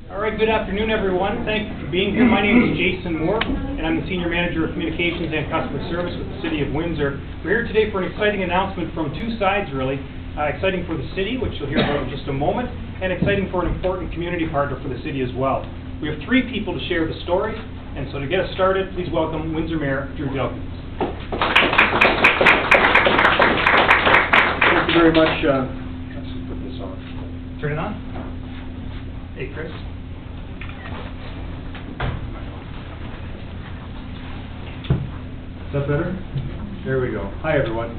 All right, good afternoon, everyone. Thank you for being here. My name is Jason Moore, and I'm the Senior Manager of Communications and Customer Service with the City of Windsor. We're here today for an exciting announcement from two sides, really. Exciting for the city, which you'll hear about in just a moment, and exciting for an important community partner for the city as well. We have three people to share the story, and so to get us started, please welcome Windsor Mayor Drew Dilkens. Thank you very much. Let's put this on. Turn it on. Hey, Chris. Is that better? There we go. Hi, everyone.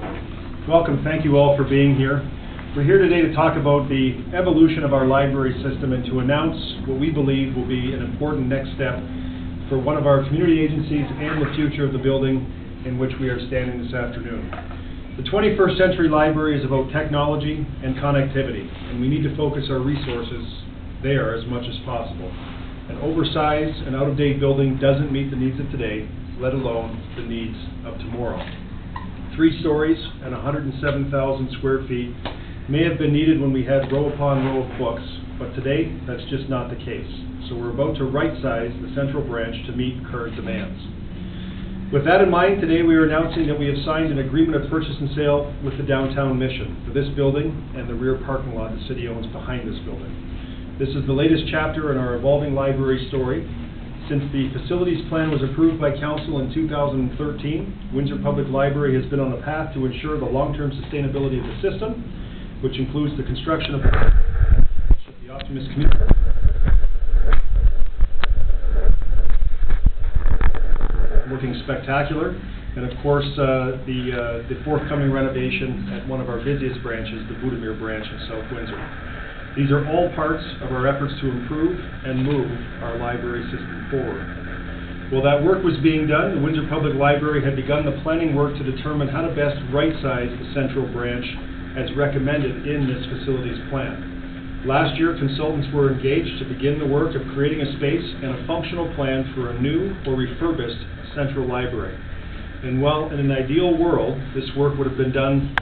Welcome. Thank you all for being here. We're here today to talk about the evolution of our library system and to announce what we believe will be an important next step for one of our community agencies and the future of the building in which we are standing this afternoon. The 21st Century Library is about technology and connectivity, and we need to focus our resources there as much as possible. An oversized and out-of-date building doesn't meet the needs of today, let alone the needs of tomorrow. 3 stories and 107,000 square feet may have been needed when we had row upon row of books, but today that's just not the case. So we're about to right-size the central branch to meet current demands. With that in mind, today we are announcing that we have signed an agreement of purchase and sale with the Downtown Mission for this building and the rear parking lot the city owns behind this building. This is the latest chapter in our evolving library story. Since the facilities plan was approved by Council in 2013, Windsor Public Library has been on a path to ensure the long-term sustainability of the system, which includes the construction of the Optimist community. Looking spectacular, and of course the forthcoming renovation at one of our busiest branches, the Budimir branch in South Windsor. These are all parts of our efforts to improve and move our library system forward. While that work was being done, the Windsor Public Library had begun the planning work to determine how to best right-size the central branch as recommended in this facilities plan. Last year, consultants were engaged to begin the work of creating a space and a functional plan for a new or refurbished central library. And while in an ideal world, this work would have been done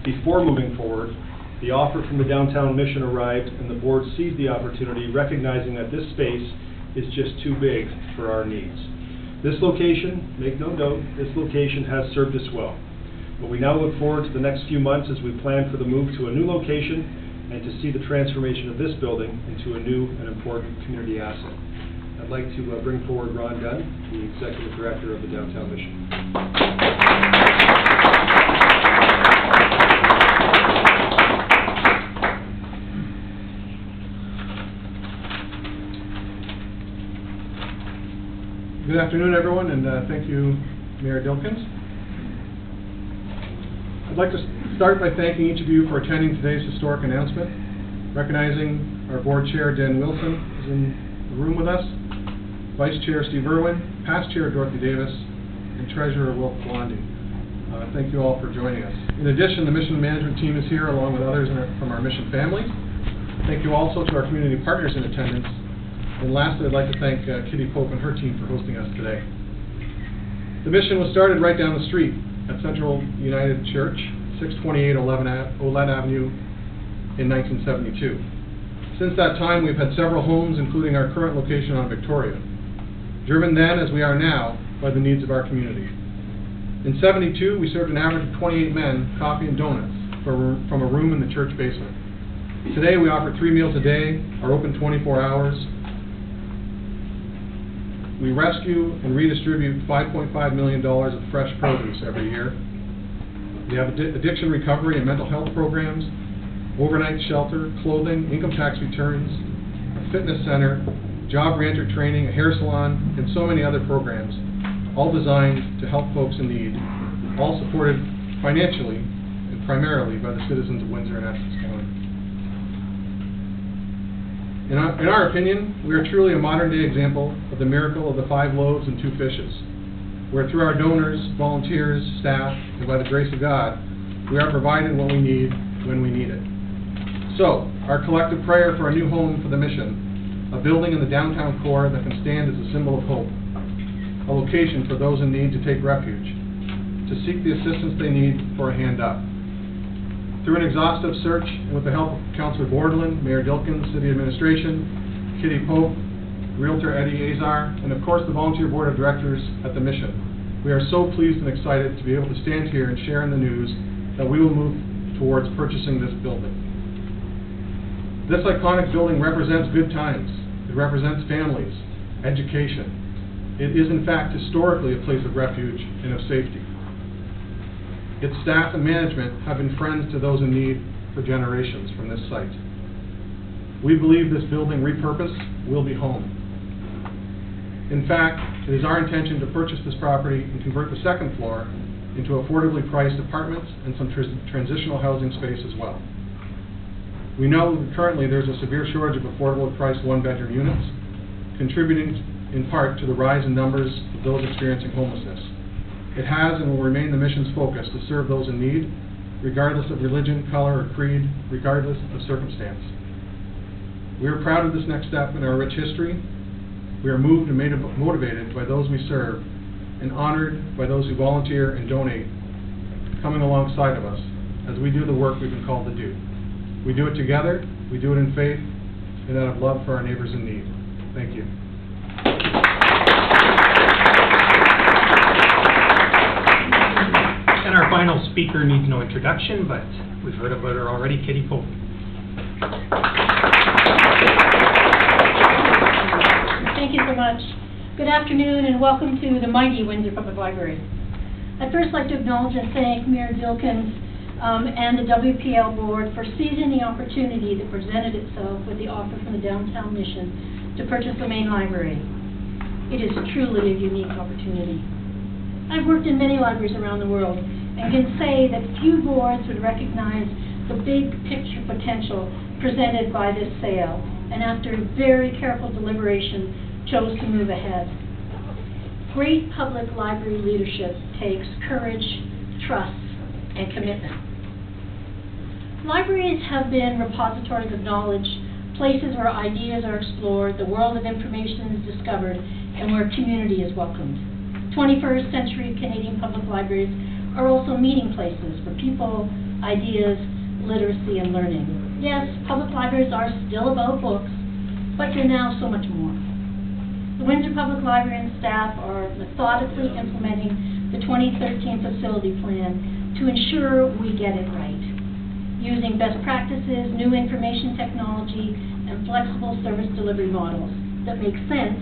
before moving forward, the offer from the Downtown Mission arrived and the board seized the opportunity, recognizing that this space is just too big for our needs. This location, make no doubt, this location has served us well. But we now look forward to the next few months as we plan for the move to a new location and to see the transformation of this building into a new and important community asset. I'd like to bring forward Ron Gunn, the Executive Director of the Downtown Mission. Good afternoon, everyone, and thank you, Mayor Dilkens. I'd like to start by thanking each of you for attending today's historic announcement, recognizing our Board Chair, Dan Wilson, is in the room with us, Vice Chair Steve Irwin, Past Chair Dorothy Davis, and Treasurer Will Blondie. Thank you all for joining us. In addition, the Mission Management team is here along with others from our Mission family. Thank you also to our community partners in attendance. And lastly, I'd like to thank Kitty Pope and her team for hosting us today. The Mission was started right down the street at Central United Church, 628 Olette Avenue in 1972. Since that time, we've had several homes, including our current location on Victoria, driven then, as we are now, by the needs of our community. In 72, we served an average of 28 men coffee and donuts from a room in the church basement. Today, we offer 3 meals a day, are open 24 hours. We rescue and redistribute $5.5 million of fresh produce every year. We have addiction recovery and mental health programs, overnight shelter, clothing, income tax returns, a fitness center, job reentry training, a hair salon, and so many other programs, all designed to help folks in need, all supported financially and primarily by the citizens of Windsor and Essex County. In our opinion, we are truly a modern-day example of the miracle of the 5 loaves and 2 fishes, where through our donors, volunteers, staff, and by the grace of God, we are provided what we need when we need it. So, our collective prayer for a new home for the Mission, a building in the downtown core that can stand as a symbol of hope, a location for those in need to take refuge, to seek the assistance they need for a hand up. Through an exhaustive search and with the help of Councillor Bordelin, Mayor Dilkens, City Administration, Kitty Pope, Realtor Eddie Azar, and of course the volunteer board of directors at the Mission. We are so pleased and excited to be able to stand here and share in the news that we will move towards purchasing this building. This iconic building represents good times. It represents families, education. It is in fact historically a place of refuge and of safety. Its staff and management have been friends to those in need for generations from this site. We believe this building repurposed will be home. In fact, it is our intention to purchase this property and convert the second floor into affordably priced apartments and some transitional housing space as well. We know that currently there's a severe shortage of affordably priced one-bedroom units, contributing in part to the rise in numbers of those experiencing homelessness. It has and will remain the Mission's focus to serve those in need, regardless of religion, color, or creed, regardless of circumstance. We are proud of this next step in our rich history. We are moved and motivated by those we serve and honored by those who volunteer and donate, coming alongside of us as we do the work we've been called to do. We do it together, we do it in faith, and out of love for our neighbors in need. Thank you. And our final speaker needs no introduction, but we've heard about her already, Kitty Pope. Thank you so much. Good afternoon and welcome to the mighty Windsor Public Library. I'd first like to acknowledge and thank Mayor Dilkens and the WPL board for seizing the opportunity that presented itself with the offer from the Downtown Mission to purchase the main library. It is truly a unique opportunity. I've worked in many libraries around the world and can say that few boards would recognize the big picture potential presented by this sale, and after very careful deliberation, chose to move ahead. Great public library leadership takes courage, trust, and commitment. Libraries have been repositories of knowledge, places where ideas are explored, the world of information is discovered, and where community is welcomed. 21st century Canadian public libraries are also meeting places for people, ideas, literacy, and learning. Yes, public libraries are still about books, but they're now so much more. The Windsor Public Library and staff are methodically implementing the 2013 facility plan to ensure we get it right, using best practices, new information technology, and flexible service delivery models that make sense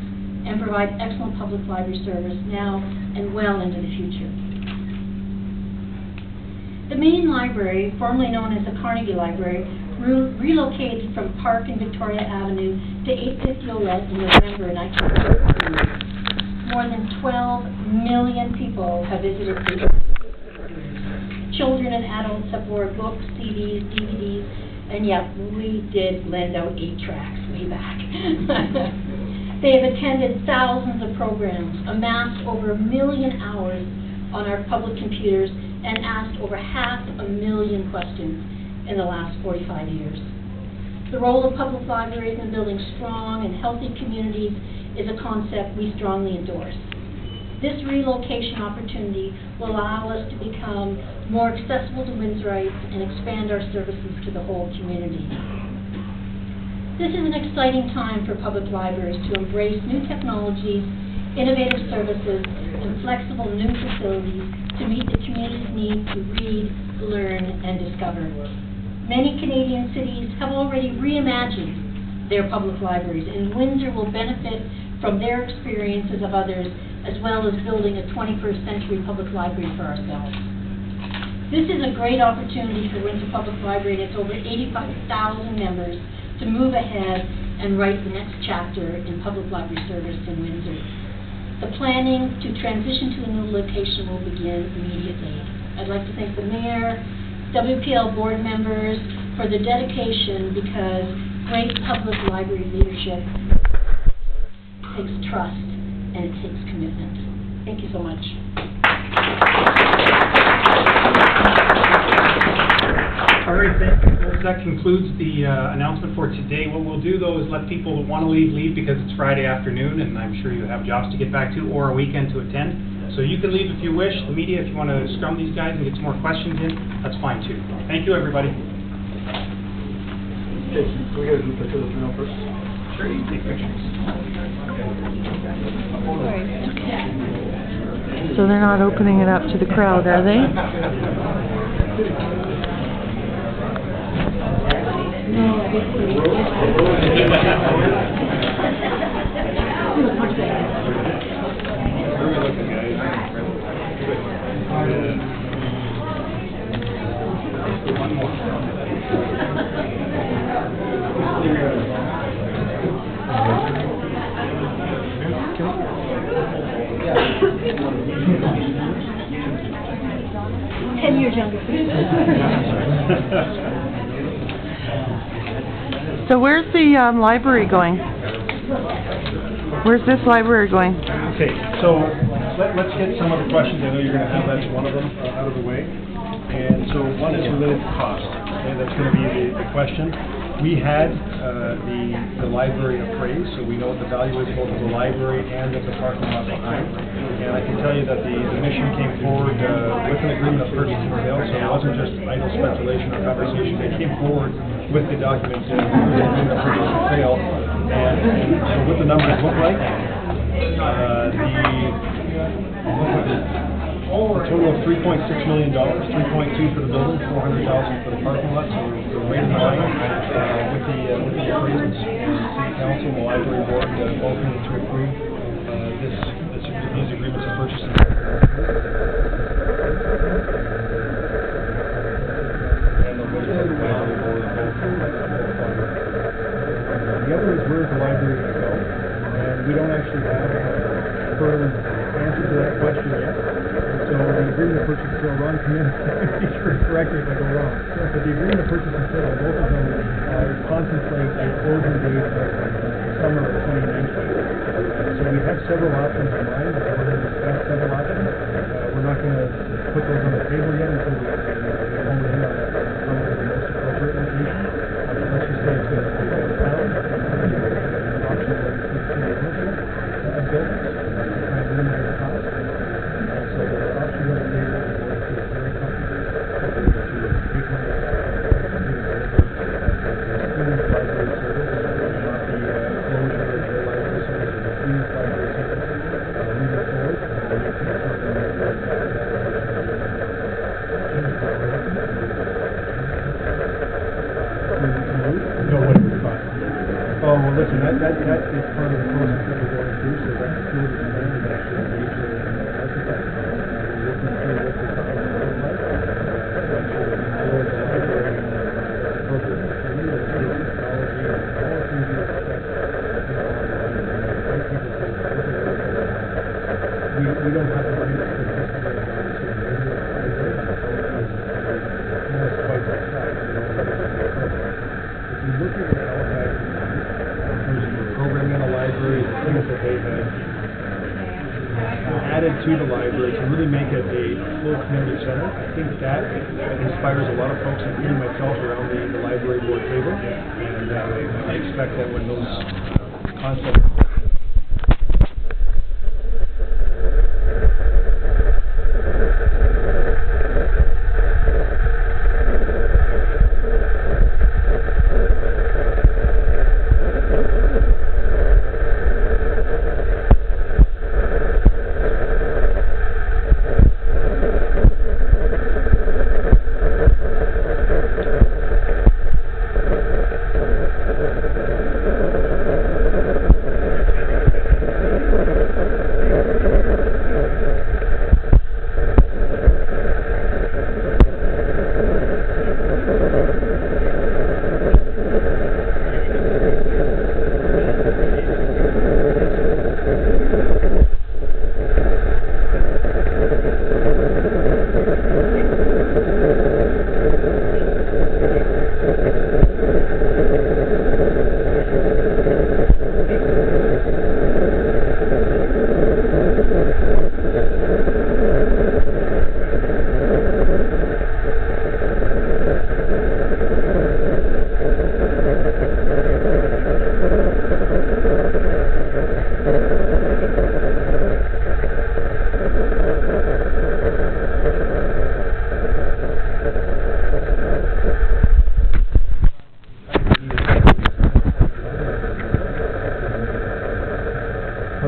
and provide excellent public library service now and well into the future. The main library, formerly known as the Carnegie Library, relocated from Park and Victoria Avenue to 850 Olette in November 1933. More than 12 million people have visited the library. Children and adults have borrowed books, CDs, DVDs, and yet we did lend out 8 tracks way back. They have attended thousands of programs, amassed over 1 million hours on our public computers, and asked over 500,000 questions in the last 45 years. The role of public libraries in building strong and healthy communities is a concept we strongly endorse. This relocation opportunity will allow us to become more accessible to Windsorites and expand our services to the whole community. This is an exciting time for public libraries to embrace new technologies, innovative services, and flexible new facilities to meet the community's need to read, learn, and discover. Many Canadian cities have already reimagined their public libraries, and Windsor will benefit from their experiences of others, as well as building a 21st century public library for ourselves. This is a great opportunity for Windsor Public Library and its over 85,000 members to move ahead and write the next chapter in public library service in Windsor. The planning to transition to a new location will begin immediately. I'd like to thank the Mayor, WPL board members for the dedication, because great public library leadership takes trust and it takes commitment. Thank you so much. All right, thank you. That concludes the announcement for today. What we'll do, though, is let people that want to leave because it's Friday afternoon, and I'm sure you have jobs to get back to or a weekend to attend. So you can leave if you wish. The media, if you want to scrum these guys and get some more questions in, that's fine too. Thank you, everybody. Jason, can we get a picture of the first? Take pictures. So they're not opening it up to the crowd, are they? Years younger. So where's the library going? Where's this library going? Okay, so let's get some of the questions. I know you're going to have that's one of them out of the way. And so one is related to cost. Okay, that's going to be the question. We had the library appraised, so we know what the value is both of the library and of the parking lot behind. And I can tell you that the mission came forward with an agreement of purchase and sale, so it wasn't just idle speculation or conversation. They came forward with the document with an agreement of purchase and sale. And so what the numbers look like, a total of $3.6 million, 3.2 for the building, $400,000 for the parking lot, so we're right in line with the appraisals. City Council and the Library Board both need to approve these agreements of purchase and sale. And the Library Board the other is where's the library going to go? And we don't actually have a firm answer to that question yet. So the agreement of purchase and sale, Ron, come in, correct me if I go wrong. But the agreement of purchase and sale, both of them contemplate a closing date of summer of 2019. So we have several options in mind. We're going to discuss several options. We're not going to put those on the table yet until we hone in on the most appropriate location. Let's just say it's going to be downtown. Option like the City of Windsor buildings to try and minimize the cost. So the option on the table is very comfortable to take on the library service, not the closure of the library service, or the Phoenix library service. Moving forward, we're making something no, what it would cost. Oh, well, listen, that is part of the process that we're going through, so that's still the plan is actually engaged with an architect. We're working through what the design will look like. Make sure that we build the library appropriate facility that takes technology and all the things you expect we don't have the rights to this very much to the library almost twice our size. If you look at what Halifax is in terms of the programming in the library, the things that they have added to the library to really make it a full community center, I think that inspires a lot of folks, including myself, around the library board table. And I expect that when those concepts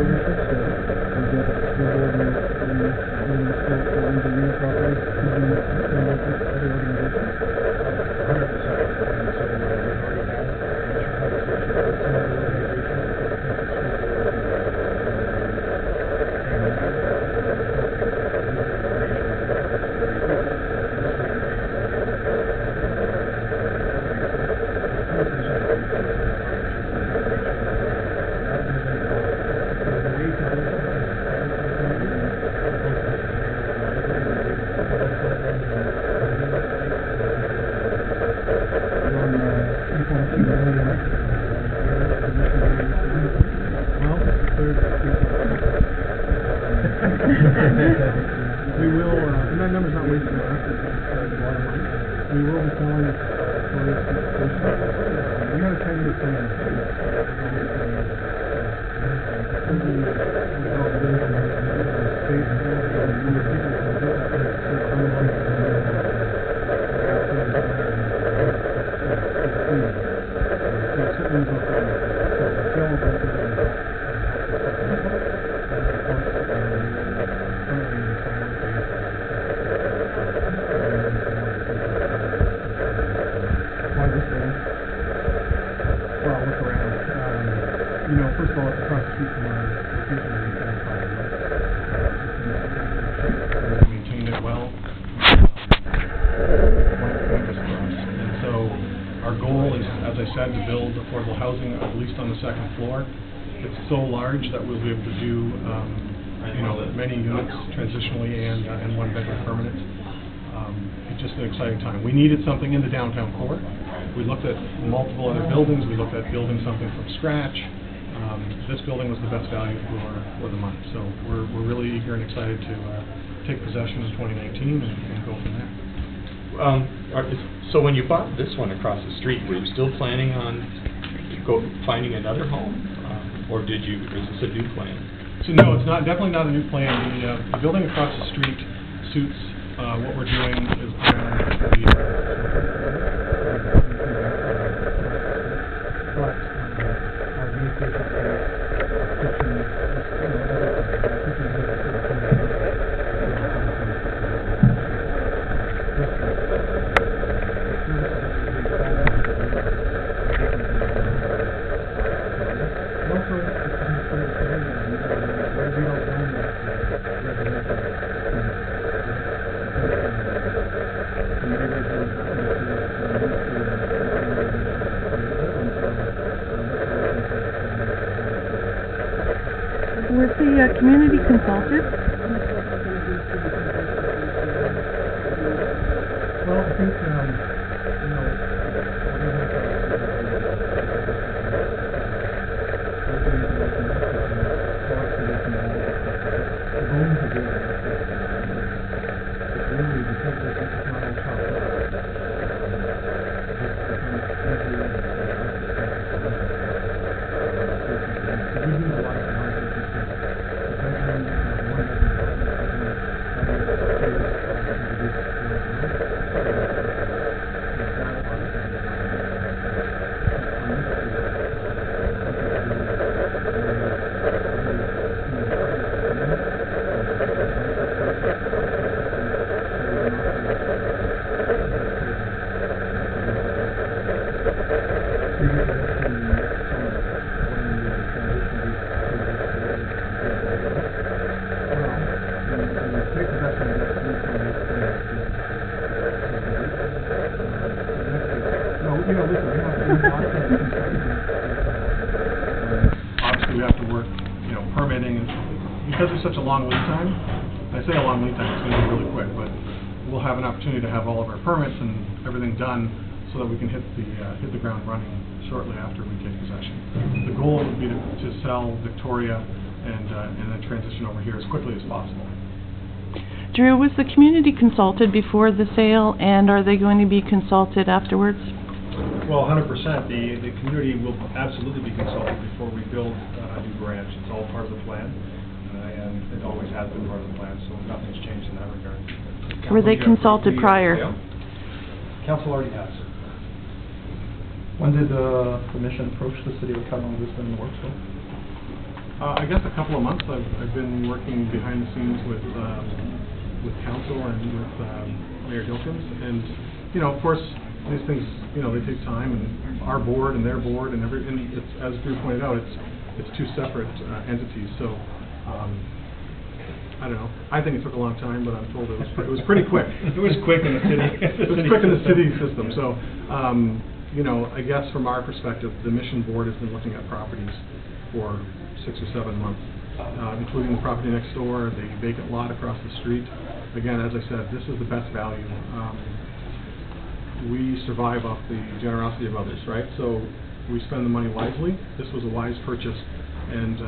partnerships that we get the school board and the Windsor Unit property, using other organizations. 100%. And so we've already had initial conversations with some of the organizations that I think the school board we will, and that number's not wasted on us, it's a lot of money. We will be selling Victoria's Station. We had a 10-year plan. You know, first of all, it's across the street from our location where we can find it. We maintained it well. And so our goal is, as I said, to build affordable housing at least on the second floor. It's so large that we'll be able to do, you know, many units transitionally and one-bedroom permanent. It's just an exciting time. We needed something in the downtown core. We looked at multiple other buildings. We looked at building something from scratch. This building was the best value for the money. So we're really eager and excited to take possession in 2019 and go from there. So when you bought this one across the street, were you still planning on finding another home, or is this a new plan? So no, it's definitely not a new plan. The building across the street suits what we're doing is around Was the community consulted? Well, I think, you know, obviously we have to work, you know, permitting, and because there's such a long lead time. I say a long lead time, it's going to be really quick, but we'll have an opportunity to have all of our permits and everything done so that we can hit the ground running shortly after we take possession. The goal would be to sell Victoria and then transition over here as quickly as possible. Drew, was the community consulted before the sale, and are they going to be consulted afterwards? Well, 100%. The community will absolutely be consulted before we build a new branch. It's all part of the plan, and it always has been part of the plan, so nothing's changed in that regard. Were they consulted prior? Council already has. When did the commission approach the city of coming on this in the works? I guess a couple of months. I've been working behind the scenes with council and with Mayor Dilkens, and of course, these things they take time, and our board and their board and it's, as Drew pointed out, it's two separate entities. So I don't know. I think it took a long time, but I'm told it was pretty quick. It was quick in the city. It was quick in the city system. So I guess from our perspective, the mission board has been looking at properties for 6 or 7 months, including the property next door, the vacant lot across the street. Again, as I said, this is the best value. We survive off the generosity of others, right? So we spend the money wisely. This was a wise purchase, and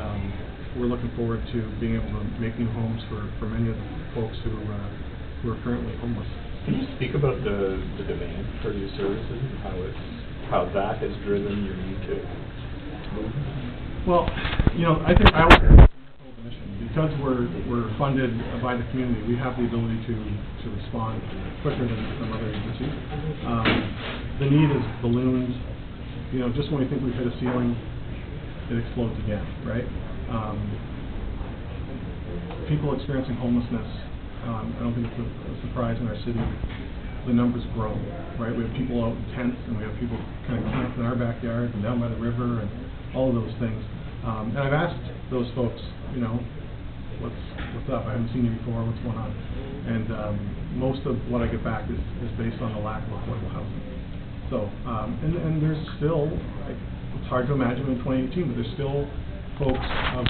we're looking forward to being able to make new homes for many of the folks who are currently homeless. Can you speak about the demand for your services and how that has driven your need to move? Well, I think I always because we're funded by the community, we have the ability to respond quicker than some other agencies. The need is ballooned. Just when we think we've hit a ceiling, it explodes again, right? People experiencing homelessness, I don't think it's a surprise in our city. The numbers grow, right? We have people out in tents, and we have people kind of camped in our backyards and down by the river and all of those things. And I've asked those folks, what's up? I haven't seen you before. What's going on? And most of what I get back is based on the lack of affordable housing. So, and there's still, it's hard to imagine in 2018, but there's still folks of,